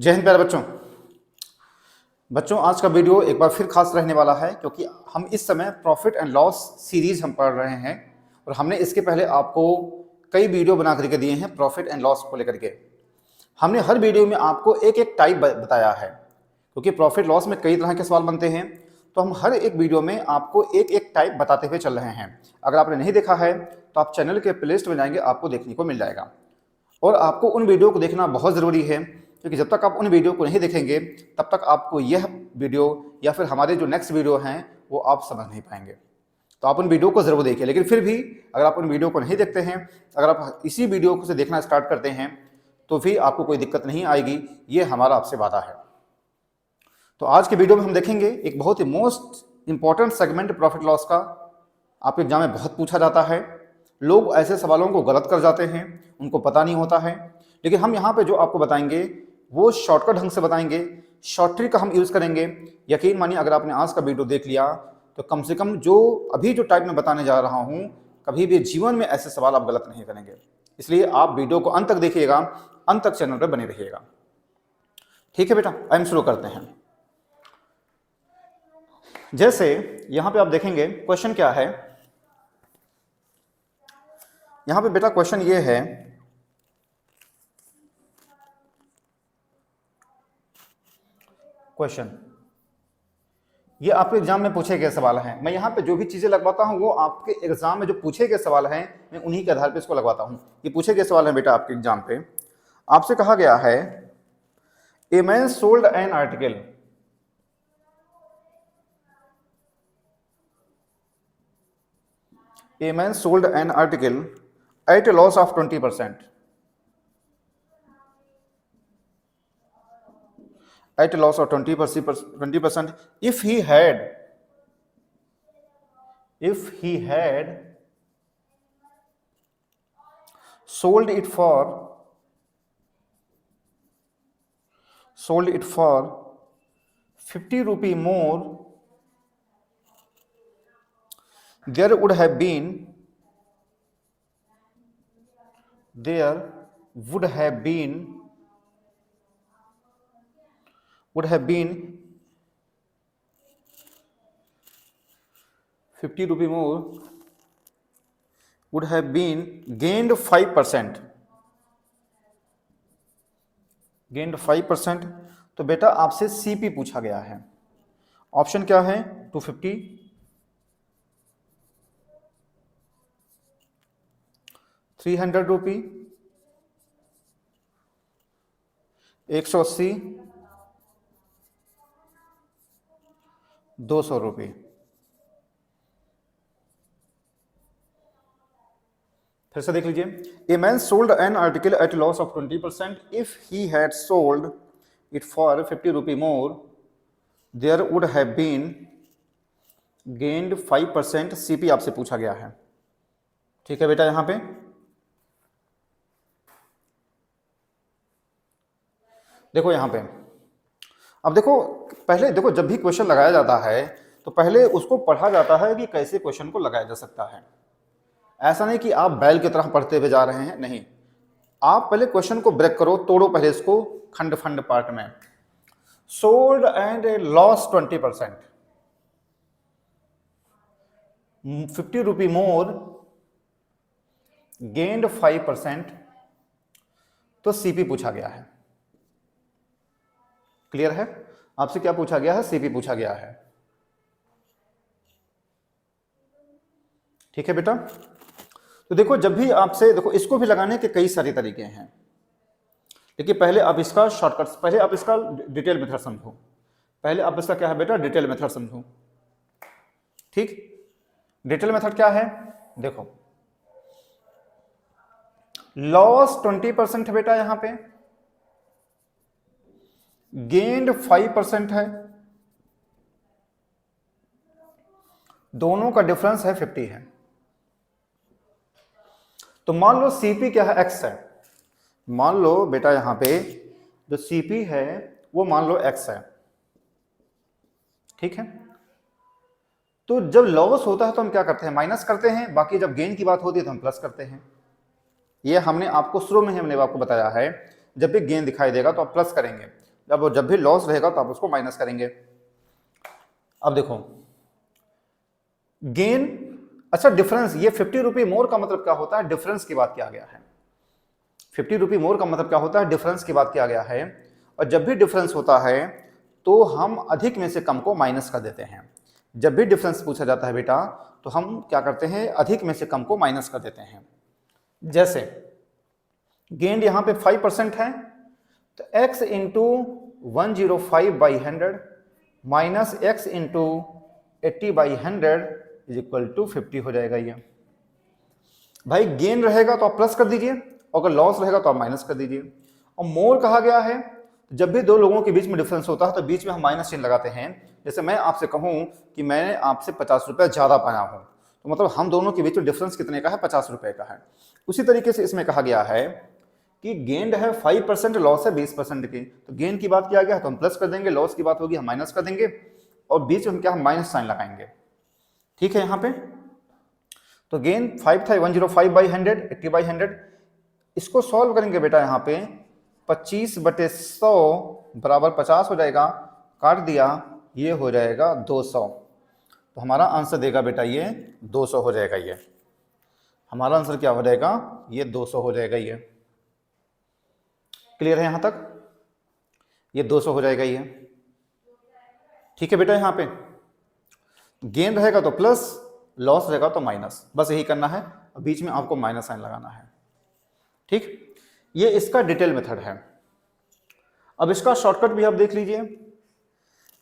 जय हिंद प्यारे बच्चों आज का वीडियो एक बार फिर खास रहने वाला है क्योंकि हम इस समय प्रॉफिट एंड लॉस सीरीज हम पढ़ रहे हैं और हमने इसके पहले आपको कई वीडियो बना करके दिए हैं प्रॉफिट एंड लॉस को लेकर के। हमने हर वीडियो में आपको एक एक टाइप बताया है क्योंकि प्रॉफिट लॉस में कई तरह के सवाल बनते हैं, तो हम हर एक वीडियो में आपको एक एक टाइप बताते हुए चल रहे हैं। अगर आपने नहीं देखा है तो आप चैनल के प्लेलिस्ट में जाएंगे, आपको देखने को मिल जाएगा। और आपको उन वीडियो को देखना बहुत ज़रूरी है क्योंकि जब तक आप उन वीडियो को नहीं देखेंगे तब तक आपको यह वीडियो या फिर हमारे जो नेक्स्ट वीडियो हैं वो आप समझ नहीं पाएंगे। तो आप उन वीडियो को ज़रूर देखिए, लेकिन फिर भी अगर आप उन वीडियो को नहीं देखते हैं, अगर आप इसी वीडियो को से देखना स्टार्ट करते हैं तो फिर आपको कोई दिक्कत नहीं आएगी, ये हमारा आपसे वादा है। तो आज के वीडियो में हम देखेंगे एक बहुत ही most important segment profit loss का। आपके एग्जाम में बहुत पूछा जाता है, लोग ऐसे सवालों को गलत कर जाते हैं, उनको पता नहीं होता है। लेकिन हम यहाँ पे जो आपको बताएंगे वो शॉर्टकट ढंग से बताएंगे, शॉर्ट ट्रिक का हम यूज़ करेंगे। यकीन मानिए अगर आपने आज का वीडियो देख लिया तो कम से कम जो अभी जो टाइप में बताने जा रहा हूँ, कभी भी जीवन में ऐसे सवाल आप गलत नहीं करेंगे। इसलिए आप वीडियो को अंत तक देखिएगा, अंत तक चैनल पर बने रहिएगा। ठीक है बेटा, हम शुरू करते हैं। जैसे यहाँ पे आप देखेंगे क्वेश्चन क्या है। यहाँ पे बेटा क्वेश्चन ये है, क्वेश्चन ये आपके एग्जाम में पूछे गए सवाल हैं। मैं यहाँ पे जो भी चीजें लगवाता हूँ वो आपके एग्जाम में जो पूछे गए सवाल हैं मैं उन्हीं के आधार पे इसको लगवाता हूँ। ये पूछे गए सवाल हैं बेटा आपके एग्जाम पे। आपसे कहा गया है ए man sold an article, a man sold an article at a loss of 20%. At a loss of 20%. If he had sold it for 50 rupee more, there would have been 50 rupee more would have been gained 5%. gained 5%। तो बेटा आपसे CP पूछा गया है। Option क्या है? 250, 300 रुपी, 180, 200 रुपये। फिर से देख लीजिए। A man sold an article at loss of 20%। If he had sold it for 50 rupee more, there would have been gained 5%। CP आपसे पूछा गया है। ठीक है बेटा, यहां पे देखो, यहां पे अब देखो, पहले देखो जब भी क्वेश्चन लगाया जाता है तो पहले उसको पढ़ा जाता है कि कैसे क्वेश्चन को लगाया जा सकता है। ऐसा नहीं कि आप बैल की तरह पढ़ते हुए जा रहे हैं, नहीं। आप पहले क्वेश्चन को ब्रेक करो, तोड़ो पहले इसको खंड खंड पार्ट में। Sold and loss 20%, 50 rupee more, gained 5%, तो सीपी पूछा गया है। क्लियर है? आपसे क्या पूछा गया है? सीपी पूछा गया है। ठीक है बेटा, तो देखो जब भी आपसे, देखो इसको भी लगाने के कई सारे तरीके हैं, लेकिन पहले आप इसका शॉर्टकट, पहले आप इसका डिटेल मेथड समझो। पहले आप इसका क्या है बेटा? डिटेल मेथड समझो। ठीक, डिटेल मेथड क्या है? देखो लॉस 20% बेटा, यहां पे गेन्ड 5% है, दोनों का डिफरेंस है 50 है। तो मान लो सीपी क्या है? एक्स है। मान लो बेटा यहां पे जो सीपी है वो मान लो एक्स है। ठीक है, तो जब लॉस होता है तो हम क्या करते हैं? माइनस करते हैं। बाकी जब गेन की बात होती है तो हम प्लस करते हैं। ये हमने आपको शुरू में ही हमने आपको बताया है, जब भी गेन दिखाई देगा तो आप प्लस करेंगे। जब भी लॉस रहेगा तो आप उसको माइनस करेंगे। अब देखो गेन, अच्छा डिफरेंस, ये 50 रुपये मोर का मतलब क्या होता है, डिफरेंस की बात किया गया है। 50 रुपये मोर का मतलब क्या होता है, डिफरेंस की बात किया गया है। और जब भी डिफरेंस होता है तो हम अधिक में से कम को माइनस कर देते हैं। जब भी डिफरेंस पूछा जाता है बेटा तो हम क्या करते हैं, अधिक में से कम को माइनस कर देते हैं। जैसे गेन यहाँ पे 5% है तो x into 105/100 minus x into 80/100 is equal to 50 हो जाएगा। ये भाई गेन रहेगा तो आप प्लस कर दीजिए, और अगर लॉस रहेगा तो आप माइनस कर दीजिए। और मोर कहा गया है, जब भी दो लोगों के बीच में डिफरेंस होता है तो बीच में हम माइनस चिन्ह लगाते हैं। जैसे मैं आपसे कहूं कि मैंने आपसे 50 रुपये ज्यादा पाया हूं, तो मतलब हम दोनों के बीच में डिफरेंस कितने का है, 50 रुपये का है। उसी तरीके से इसमें कहा गया है कि गेंड है 5%, लॉस है 20% की, तो गेन की बात किया गया है तो हम प्लस कर देंगे, लॉस की बात होगी हम माइनस कर देंगे, और बीच में हम क्या, हम माइनस साइन लगाएंगे। ठीक है, यहाँ पे तो गेन 5 था, 105/100, 80/100, इसको सॉल्व करेंगे बेटा यहाँ पे 25/100 बराबर 50 हो जाएगा, काट दिया, ये हो जाएगा 200। तो हमारा आंसर देगा बेटा ये 200 हो जाएगा। ये हमारा आंसर क्या हो जाएगा, ये 200 हो जाएगा। ये क्लियर है यहाँ तक, ये 200 हो जाएगा ये। ठीक है बेटा, यहाँ पे गेन रहेगा तो प्लस, लॉस रहेगा तो माइनस, बस यही करना है, बीच में आपको माइनस साइन लगाना है। ठीक, ये इसका डिटेल मेथड है। अब इसका शॉर्टकट भी आप देख लीजिए,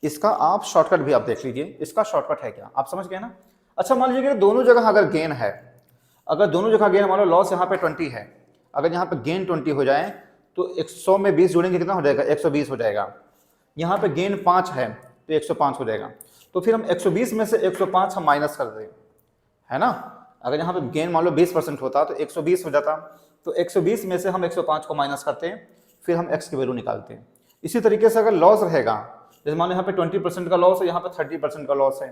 इसका आप शॉर्टकट भी आप देख लीजिए। इसका शॉर्टकट है क्या, आप समझ गए ना। अच्छा मान लीजिए कि दोनों जगह अगर गेन है, अगर दोनों जगह गेन, मान लो लॉस यहाँ पे 20 है, अगर यहाँ पे गेन 20 हो जाए तो 100 में 20 जोड़ेंगे कितना हो जाएगा, 120 हो जाएगा। यहाँ पे गेन 5 है तो 105 हो जाएगा। तो फिर हम 120 में से 105 हम माइनस कर दें, है ना। अगर यहाँ पे गेन मान लो 20% होता तो 120 हो जाता, तो 120 में से हम 105 को माइनस करते हैं, फिर हम x की वैल्यू निकालते हैं। इसी तरीके से अगर लॉस रहेगा, जैसे मान लो यहाँ पे 20% का लॉस है, यहाँ पे 30% का लॉस है,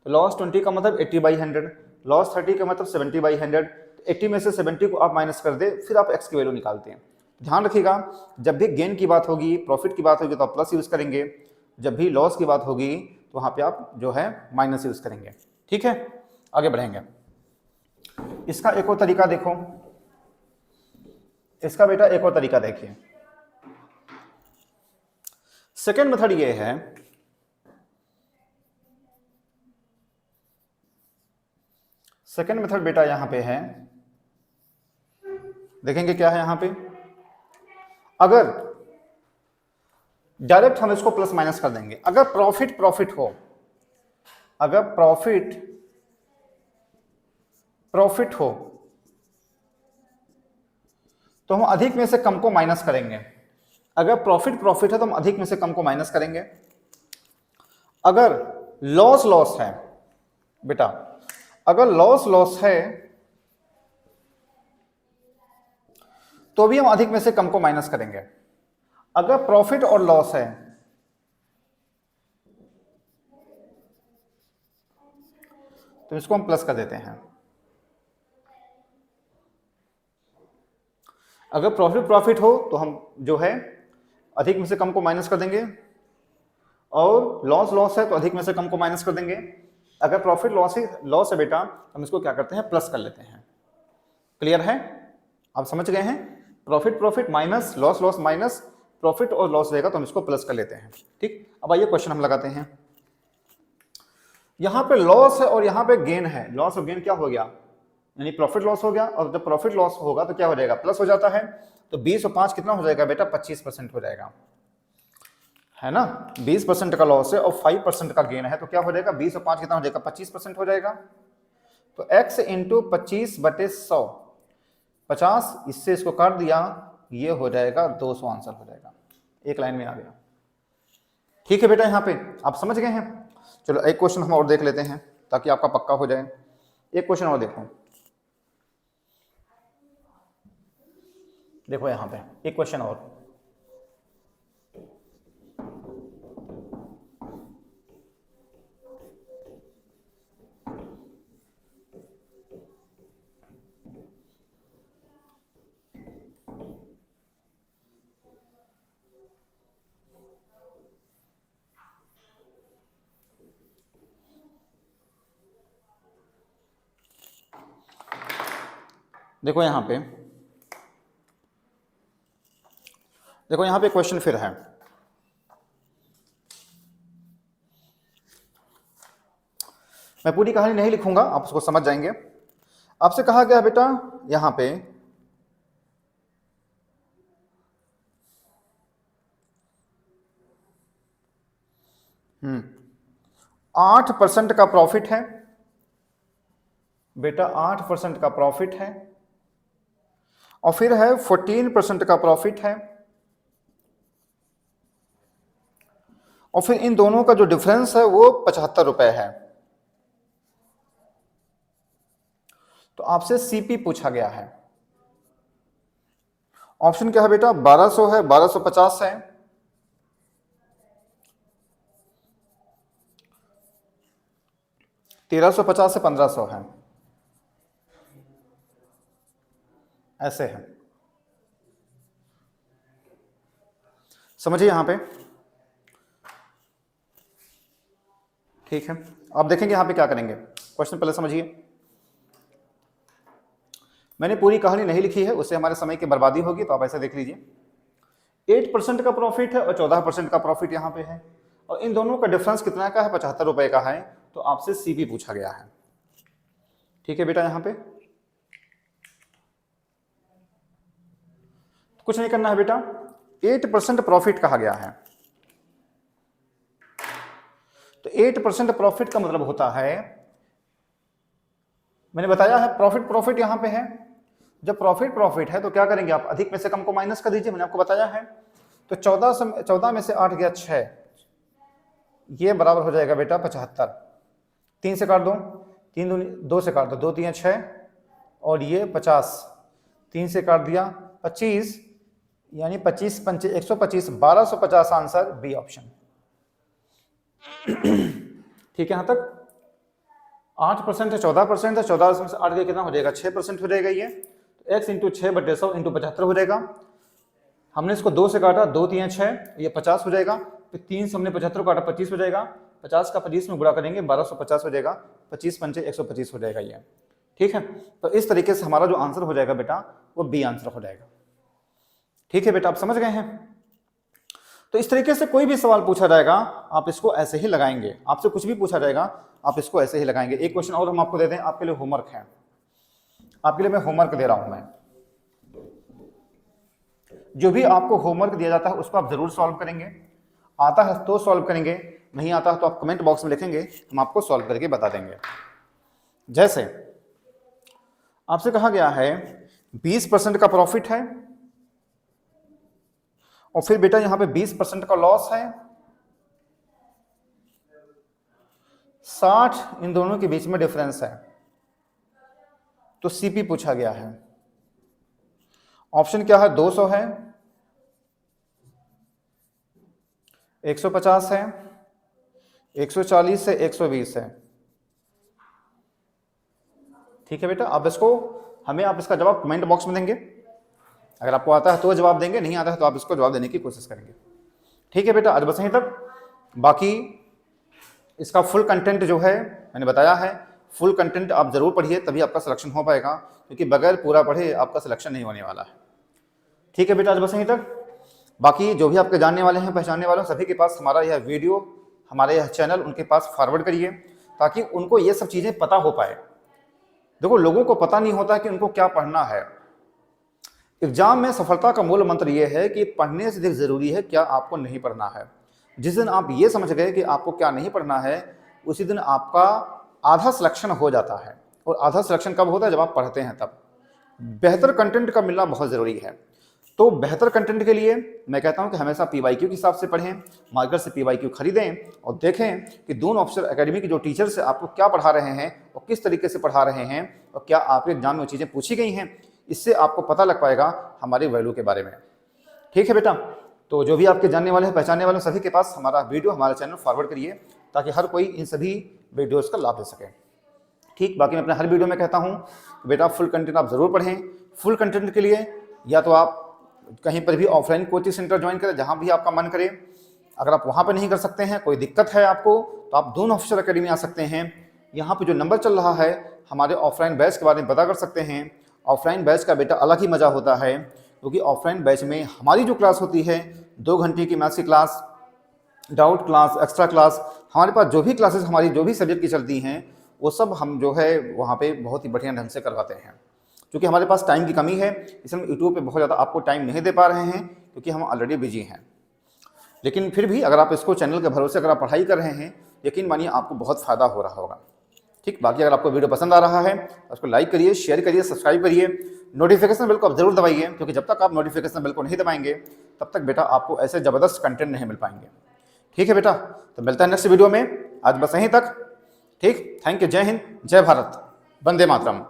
तो लॉस 20 का मतलब 80/100, लॉस 30 का मतलब 70/100, 80 में से 70 को आप माइनस कर दे, फिर आप x की वैल्यू निकालते हैं। ध्यान रखिएगा, जब भी गेन की बात होगी, प्रॉफिट की बात होगी तो आप प्लस यूज करेंगे, जब भी लॉस की बात होगी तो वहाँ पे आप जो है माइनस यूज करेंगे। ठीक है, आगे बढ़ेंगे। इसका एक और तरीका देखो, इसका बेटा एक और तरीका देखिए। सेकेंड मेथड ये है, सेकेंड मेथड बेटा यहां पे है, देखेंगे क्या है यहां पे। अगर डायरेक्ट हम इसको प्लस माइनस कर देंगे, अगर प्रॉफिट प्रॉफिट हो, अगर प्रॉफिट प्रॉफिट हो तो हम अधिक में से कम को माइनस करेंगे। अगर प्रॉफिट प्रॉफिट है तो हम अधिक में से कम को माइनस करेंगे। अगर लॉस लॉस है बेटा, अगर लॉस लॉस है तो भी हम अधिक में से कम को माइनस करेंगे। अगर प्रॉफिट और लॉस है तो इसको हम प्लस कर देते हैं। अगर प्रॉफिट प्रॉफिट हो तो हम जो है अधिक में से कम को माइनस कर देंगे, और लॉस लॉस है तो अधिक में से कम को माइनस कर देंगे। अगर प्रॉफिट लॉस है बेटा, हम इसको क्या करते हैं, प्लस कर लेते हैं। क्लियर है, आप समझ गए हैं। Profit profit minus loss loss minus profit और लॉस रहेगा तो हम इसको प्लस कर लेते हैं। ठीक, अब आइए क्वेश्चन हम लगाते हैं। यहां पे लॉस है और यहां पे गेन है, लॉस और गेन क्या हो गया, यानी प्रॉफिट लॉस हो गया, और जब प्रॉफिट लॉस होगा तो क्या हो जाएगा, प्लस हो जाता है। तो 20 और 5 कितना हो जाएगा बेटा, 25% हो जाएगा, है ना। 20% का लॉस है और 5% का गेन है, तो क्या हो जाएगा, 20 और 5 कितना हो जाएगा, 25% हो जाएगा। तो x इंटू 25/100, 50, इससे इसको काट दिया, ये हो जाएगा 200, आंसर हो जाएगा, एक लाइन में आ गया। ठीक है बेटा, यहाँ पे आप समझ गए हैं। चलो एक क्वेश्चन हम और देख लेते हैं ताकि आपका पक्का हो जाए। एक क्वेश्चन और देखो, देखो यहाँ पे एक क्वेश्चन और। देखो यहाँ पे, देखो यहाँ पे क्वेश्चन फिर है। मैं पूरी कहानी नहीं लिखूंगा, आप उसको समझ जाएंगे। आपसे कहा गया बेटा यहाँ पे 8% का प्रॉफिट है बेटा, 8% का प्रॉफिट है, और फिर है 14% का प्रॉफिट है, और फिर इन दोनों का जो डिफरेंस है वो 75 रुपए है। तो आपसे सीपी पूछा गया है। ऑप्शन क्या है बेटा, 1200 है, 1250 है, 1350 से 1500 है, ऐसे है। समझिए यहां पे, ठीक है। अब देखेंगे यहां पे क्या करेंगे। क्वेश्चन पहले समझिए। मैंने पूरी कहानी नहीं लिखी है, उससे हमारे समय की बर्बादी होगी, तो आप ऐसे देख लीजिए। 8% का प्रॉफिट है और 14% का प्रॉफिट यहां पे है, और इन दोनों का डिफरेंस कितना का है, 75 रुपए का है। तो आपसे सीपी पूछा गया है। ठीक है बेटा, यहां पे कुछ नहीं करना है बेटा, 8% प्रॉफिट कहा गया है। तो 8% प्रॉफिट का मतलब होता है, मैंने बताया है प्रॉफिट यहां पे है। जब प्रॉफिट है तो क्या करेंगे आप, अधिक में से कम को माइनस कर दीजिए, मैंने आपको बताया है। तो 14 में से 8 गया 6, ये बराबर हो जाएगा बेटा 75। 3 से काट दो, 2 से काट दो, 2 3 6, और ये 50, 3 से काट दिया 25, यानी 25 पंचे 125, 1250 आंसर बी ऑप्शन। ठीक है, यहां तक 8% है, 14% है, 14 में से 8 कितना हो जाएगा, 6% हो जाएगा। ये तो x इंटू 6/100 इंटू 75 हो जाएगा। हमने इसको 2 से काटा, 2 3 6, ये 50 हो जाएगा। फिर 3 से हमने 75 काटा, 25 हो जाएगा। 50 का 25 में गुणा करेंगे, 1250 हो जाएगा। 25 पंचे 125 हो जाएगा ये। ठीक है, तो इस तरीके से हमारा जो आंसर हो जाएगा बेटा, वो बी आंसर हो जाएगा। ठीक है बेटा, आप समझ गए हैं। तो इस तरीके से कोई भी सवाल पूछा जाएगा, आप इसको ऐसे ही लगाएंगे। आपसे कुछ भी पूछा जाएगा, आप इसको ऐसे ही लगाएंगे। एक क्वेश्चन और हम आपको दे दें, आपके लिए होमवर्क है, आपके लिए मैं होमवर्क दे रहा हूं। मैं जो भी आपको होमवर्क दिया जाता है उसको आप जरूर सॉल्व करेंगे। आता है तो सॉल्व करेंगे, नहीं आता है तो आप कमेंट बॉक्स में लिखेंगे, हम आपको सॉल्व करके बता देंगे। जैसे आपसे कहा गया है 20% का प्रॉफिट है, और फिर बेटा यहां पे 20% का लॉस है, 60 इन दोनों के बीच में डिफरेंस है। तो सीपी पूछा गया है। ऑप्शन क्या है, 200 है, 150 है, 140 है, 120 है। ठीक है बेटा, अब इसको हमें आप इसका जवाब कमेंट बॉक्स में देंगे। अगर आपको आता है तो जवाब देंगे, नहीं आता है तो आप इसको जवाब देने की कोशिश करेंगे। ठीक है बेटा, आज बस यहीं तक। बाकी इसका फुल कंटेंट जो है मैंने बताया है, फुल कंटेंट आप जरूर पढ़िए, तभी आपका सिलेक्शन हो पाएगा, क्योंकि बगैर पूरा पढ़े आपका सिलेक्शन नहीं होने वाला है। ठीक है बेटा, आज बस यहीं तक। बाकी जो भी आपके जानने वाले हैं, पहचानने वाले हैं, सभी के पास हमारा यह वीडियो, हमारा यह चैनल उनके पास फॉरवर्ड करिए, ताकि उनको ये सब चीज़ें पता हो पाए। देखो, लोगों को पता नहीं होता कि उनको क्या पढ़ना है। एग्जाम में सफलता का मूल मंत्र यह है कि पढ़ने से अधिक जरूरी है क्या आपको नहीं पढ़ना है। जिस दिन आप ये समझ गए कि आपको क्या नहीं पढ़ना है, उसी दिन आपका आधा सिलेक्शन हो जाता है। और आधा सिलेक्शन कब होता है, जब आप पढ़ते हैं तब। बेहतर कंटेंट का मिलना बहुत ज़रूरी है। तो बेहतर कंटेंट के लिए मैं कहता हूं कि हमेशा PYQ के हिसाब से पढ़ें, मार्केट से PYQ खरीदें, और देखें कि दून ऑफिसर एकेडमी के जो टीचर्स आपको क्या पढ़ा रहे हैं और किस तरीके से पढ़ा रहे हैं, और क्या आपके एग्जाम में चीज़ें पूछी गई हैं। इससे आपको पता लग पाएगा हमारी वैल्यू के बारे में। ठीक है बेटा, तो जो भी आपके जानने वाले हैं, पहचानने वाले हैं, सभी के पास हमारा वीडियो, हमारा चैनल फॉरवर्ड करिए, ताकि हर कोई इन सभी वीडियोज़ का लाभ ले सके। ठीक, बाकी मैं अपने हर वीडियो में कहता हूँ कि बेटा फुल कंटेंट आप ज़रूर पढ़ें। फुल कंटेंट के लिए या तो आप कहीं पर भी ऑफलाइन कोचिंग सेंटर ज्वाइन करें, जहाँ भी आपका मन करे। अगर आप वहाँ पर नहीं कर सकते हैं, कोई दिक्कत है आपको, तो आप दून ऑफिसर एकेडमी आ सकते हैं। यहाँ पर जो नंबर चल रहा है, हमारे ऑफलाइन बैच के बारे में पता कर सकते हैं, ऑफलाइन बैच का बेटा अलग ही मज़ा होता है, क्योंकि ऑफलाइन बैच में हमारी जो क्लास होती है 2 घंटे की मैथ्स की class, doubt class, extra class, हमारे पास जो भी क्लासेस हमारी जो भी सब्जेक्ट की चलती हैं वो सब हम जो है वहाँ पे बहुत ही बढ़िया ढंग से करवाते हैं। क्योंकि हमारे पास टाइम की कमी है, इसलिए हम यूट्यूब पे बहुत ज़्यादा आपको टाइम नहीं दे पा रहे हैं, क्योंकि हम ऑलरेडी बिजी हैं। लेकिन फिर भी अगर आप इसको चैनल के भरोसे अगर आप पढ़ाई कर रहे हैं, यकीन मानिए आपको बहुत फ़ायदा हो रहा होगा। ठीक, बाकी अगर आपको वीडियो पसंद आ रहा है तो उसको लाइक करिए, शेयर करिए, सब्सक्राइब करिए, नोटिफिकेशन बेल को आप जरूर दबाइए, क्योंकि जब तक आप नोटिफिकेशन बेल को नहीं दबाएंगे तब तक बेटा आपको ऐसे ज़बरदस्त कंटेंट नहीं मिल पाएंगे। ठीक है बेटा, तो मिलता है नेक्स्ट वीडियो में। आज बस यहीं तक। ठीक, थैंक यू। जय हिंद, जय भारत, वंदे मातरम।